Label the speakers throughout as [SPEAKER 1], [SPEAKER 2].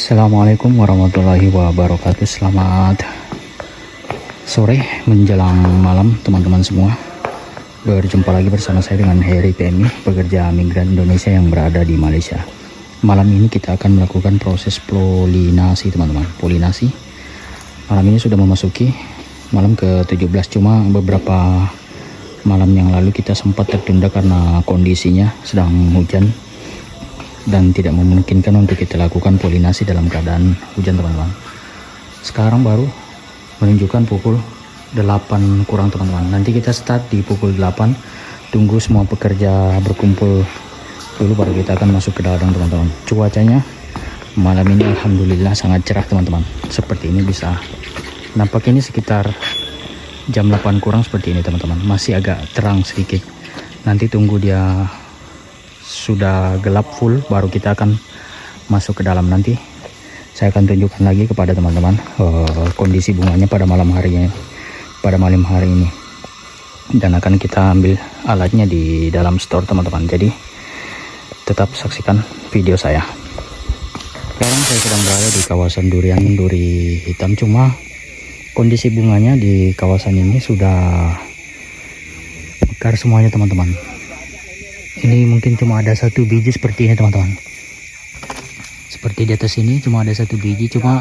[SPEAKER 1] Assalamualaikum warahmatullahi wabarakatuh. Selamat sore menjelang malam teman-teman semua. Berjumpa lagi bersama saya dengan Heri PMI, pekerja migran Indonesia yang berada di Malaysia. Malam ini kita akan melakukan proses polinasi teman-teman. Polinasi malam ini sudah memasuki malam ke-17, cuma beberapa malam yang lalu kita sempat tertunda karena kondisinya sedang hujan dan tidak memungkinkan untuk kita lakukan polinasi dalam keadaan hujan teman-teman. Sekarang baru menunjukkan pukul 8 kurang teman-teman. Nanti kita start di pukul 8, tunggu semua pekerja berkumpul dulu baru kita akan masuk ke ladang teman-teman. Cuacanya malam ini alhamdulillah sangat cerah teman-teman. Seperti ini bisa nampak, ini sekitar jam 8 kurang seperti ini teman-teman. Masih agak terang sedikit. Nanti tunggu dia sudah gelap full baru kita akan masuk ke dalam. Nanti saya akan tunjukkan lagi kepada teman-teman kondisi bunganya pada malam hari ini, dan akan kita ambil alatnya di dalam store teman-teman. Jadi tetap saksikan video saya. Sekarang saya sedang berada di kawasan duri hitam, cuma kondisi bunganya di kawasan ini sudah mekar semuanya teman-teman. Ini mungkin cuma ada satu biji seperti ini teman-teman. Seperti di atas ini cuma ada satu biji, cuma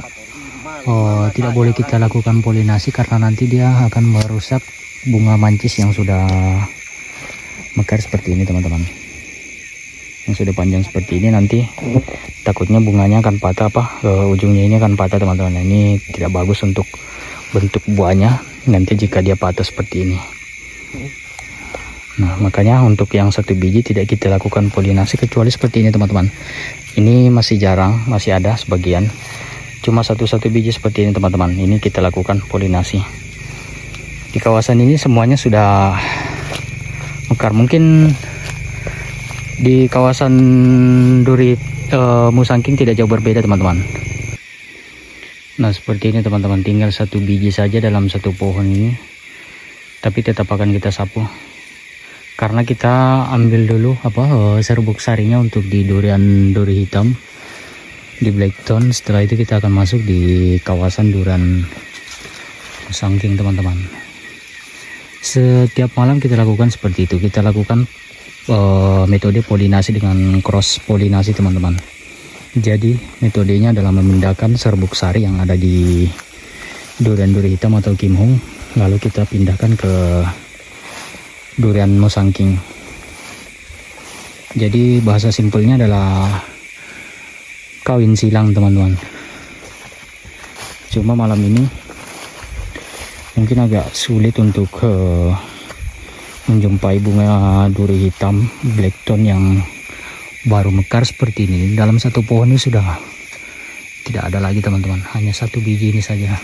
[SPEAKER 1] tidak boleh kita lakukan polinasi karena nanti dia akan merusak bunga mancis yang sudah mekar seperti ini teman-teman. Yang sudah panjang seperti ini, nanti takutnya bunganya akan patah, ujungnya ini akan patah teman-teman. Ini tidak bagus untuk bentuk buahnya nanti jika dia patah seperti ini. Nah, makanya untuk yang satu biji tidak kita lakukan polinasi kecuali seperti ini teman-teman. Ini masih jarang, masih ada sebagian. Cuma satu biji seperti ini teman-teman. Ini kita lakukan polinasi. Di kawasan ini semuanya sudah mekar. Mungkin di kawasan duri Musangking tidak jauh berbeda teman-teman. Nah, seperti ini teman-teman. Tinggal satu biji saja dalam satu pohon ini. Tapi tetap akan kita sapu. Karena kita ambil dulu serbuk sarinya untuk di duri hitam, di Blackthorn. Setelah itu kita akan masuk di kawasan durian Musangking teman-teman. Setiap malam kita lakukan seperti itu. Kita lakukan metode polinasi dengan cross polinasi teman-teman. Jadi metodenya adalah memindahkan serbuk sari yang ada di duri hitam atau kimhung, lalu kita pindahkan ke durian Musangking. Jadi bahasa simpelnya adalah kawin silang teman-teman. Cuma malam ini mungkin agak sulit untuk menjumpai bunga duri hitam Blackthorn yang baru mekar seperti ini. Dalam satu pohon ini sudah tidak ada lagi teman-teman, hanya satu biji ini saja.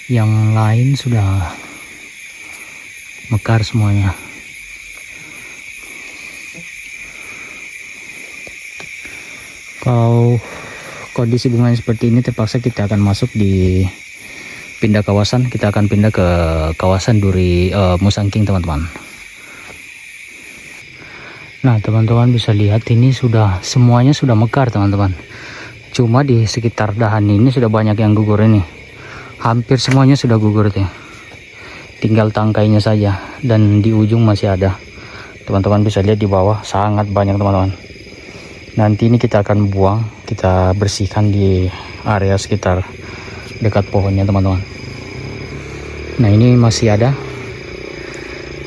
[SPEAKER 1] Yang lain sudah mekar semuanya. Kalau kondisi bunganya seperti ini, terpaksa kita akan masuk di pindah kawasan. Kita akan pindah ke kawasan duri Musangking teman-teman. Nah teman-teman bisa lihat ini semuanya sudah mekar teman-teman. Cuma di sekitar dahan ini sudah banyak yang gugur ini. Hampir semuanya sudah gugur tuh. Tinggal tangkainya saja, dan di ujung masih ada. Teman-teman bisa lihat di bawah sangat banyak teman-teman. Nanti ini kita akan buang, kita bersihkan di area sekitar dekat pohonnya teman-teman. Nah ini masih ada,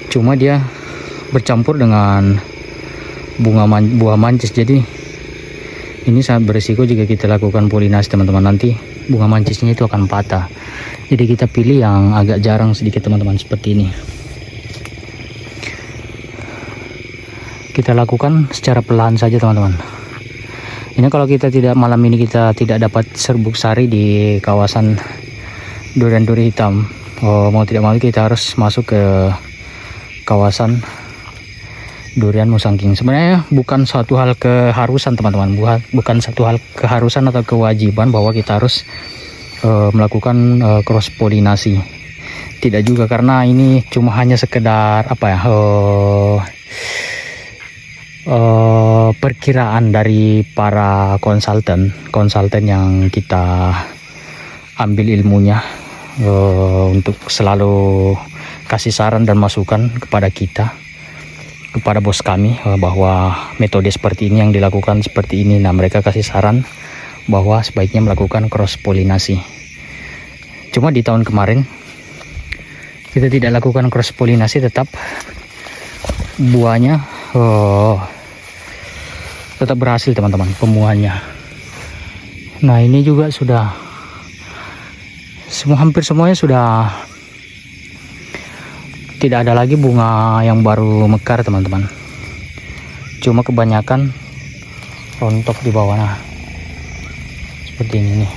[SPEAKER 1] cuma dia bercampur dengan buah mancis. Jadi ini sangat berisiko jika kita lakukan polinasi teman-teman. Nanti bunga mancisnya itu akan patah. Jadi kita pilih yang agak jarang sedikit teman-teman, seperti ini. Kita lakukan secara pelan saja teman-teman. Ini kalau kita malam ini kita tidak dapat serbuk sari di kawasan duri hitam, mau tidak mau kita harus masuk ke kawasan durian Musangking. Sebenarnya bukan suatu hal keharusan teman-teman, bukan satu hal keharusan atau kewajiban bahwa kita harus melakukan cross polinasi. Tidak juga, karena ini cuma hanya sekedar perkiraan dari para konsultan yang kita ambil ilmunya untuk selalu kasih saran dan masukan kepada kita, kepada bos kami, bahwa metode seperti ini yang dilakukan seperti ini. Nah, mereka kasih saran bahwa sebaiknya melakukan cross polinasi. Cuma di tahun kemarin kita tidak lakukan cross polinasi, tetap buahnya tetap berhasil teman-teman, pembuahannya. Nah, ini juga sudah hampir semuanya sudah tidak ada lagi bunga yang baru mekar teman-teman, cuma kebanyakan rontok di bawah. Nah, seperti ini nih,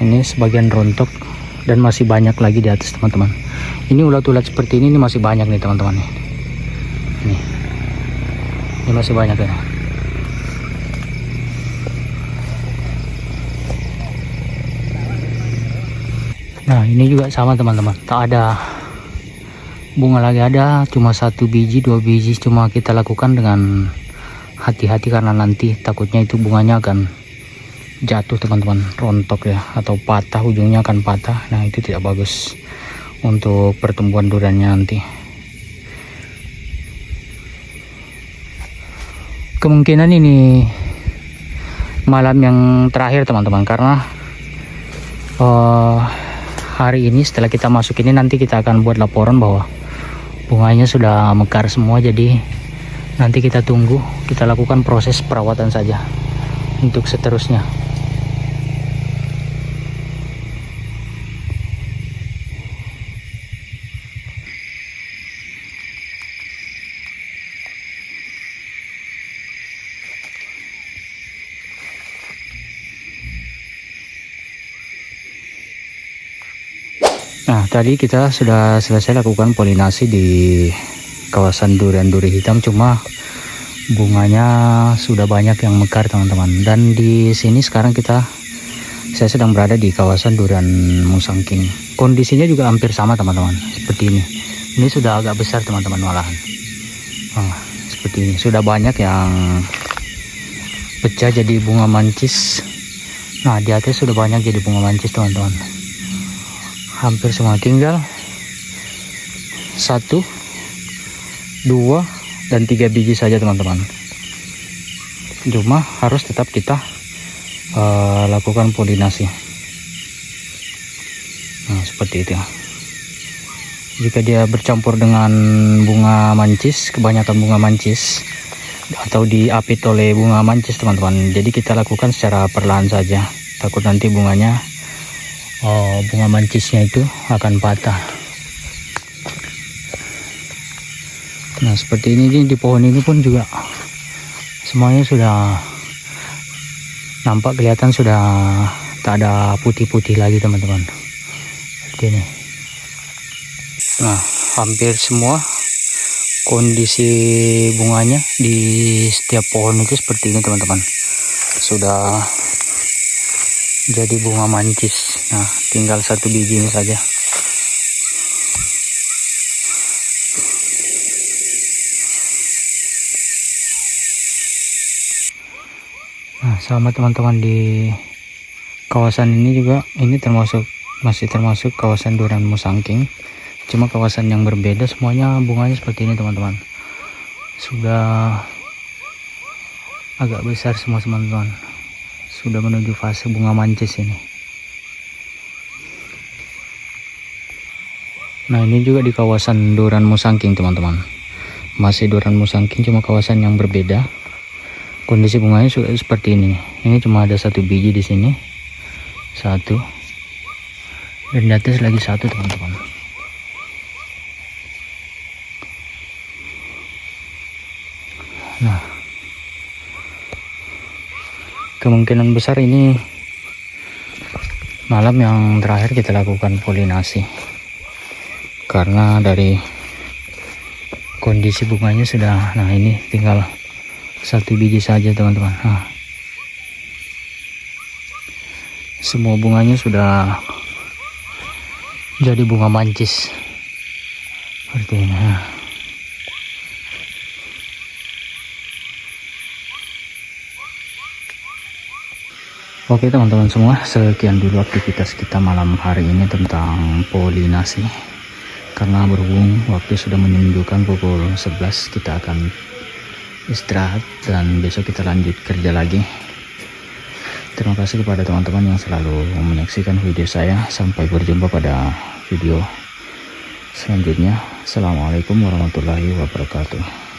[SPEAKER 1] ini sebagian rontok dan masih banyak lagi di atas teman-teman. Ini ulat-ulat seperti ini masih banyak nih teman-teman. Ini masih banyak ya. Nah, ini juga sama teman-teman, tak ada bunga lagi, ada cuma 1 biji 2 biji. Cuma kita lakukan dengan hati-hati karena nanti takutnya itu bunganya akan jatuh teman-teman, rontok ya, atau patah, ujungnya akan patah. Nah, itu tidak bagus untuk pertumbuhan duriannya nanti. Kemungkinan ini malam yang terakhir teman-teman, karena hari ini setelah kita masuk ini nanti kita akan buat laporan bahwa bunganya sudah mekar semua. Jadi nanti kita tunggu, kita lakukan proses perawatan saja untuk seterusnya. Nah, tadi kita sudah selesai lakukan polinasi di kawasan durian duri hitam, cuma bunganya sudah banyak yang mekar teman-teman. Dan di sini sekarang saya sedang berada di kawasan durian musangking. Kondisinya juga hampir sama teman-teman, seperti ini. Ini sudah agak besar teman-teman malahan. Seperti ini, sudah banyak yang pecah jadi bunga mancis. Nah, di atas sudah banyak jadi bunga mancis teman-teman. Hampir semua, tinggal 1, 2, dan 3 biji saja teman-teman. Cuma harus tetap kita lakukan polinasi. Nah, seperti itu. Jika dia bercampur dengan bunga mancis, kebanyakan bunga mancis, atau diapit oleh bunga mancis teman-teman, jadi kita lakukan secara perlahan saja, takut nanti bunganya bunga mancisnya itu akan patah. Nah, seperti ini di pohon ini pun juga semuanya sudah nampak, kelihatan sudah tak ada putih-putih lagi teman-teman, seperti ini. Nah, hampir semua kondisi bunganya di setiap pohon itu seperti ini teman-teman, sudah jadi bunga mancis. Nah, tinggal 1 biji ini saja. Nah, sama teman-teman, di kawasan ini juga, ini masih termasuk kawasan durian musangking, cuma kawasan yang berbeda. Semuanya bunganya seperti ini teman-teman, sudah agak besar semua teman-teman, sudah menuju fase bunga mancis ini. Nah, ini juga di kawasan durian musangking teman-teman, masih durian musangking, cuma kawasan yang berbeda. Kondisi bunganya sudah seperti ini. Ini cuma ada 1 biji di sini, 1, dan di atas lagi 1 teman-teman. Nah, kemungkinan besar ini malam yang terakhir kita lakukan polinasi, karena dari kondisi bunganya sudah, nah ini tinggal 1 biji saja teman-teman. Nah, semua bunganya sudah jadi bunga mancis seperti ini. Nah, Oke teman-teman semua, sekian dulu aktivitas kita malam hari ini tentang polinasi. Karena berhubung waktu sudah menunjukkan pukul 11, kita akan istirahat dan besok kita lanjut kerja lagi. Terima kasih kepada teman-teman yang selalu menyaksikan video saya. Sampai berjumpa pada video selanjutnya. Assalamualaikum warahmatullahi wabarakatuh.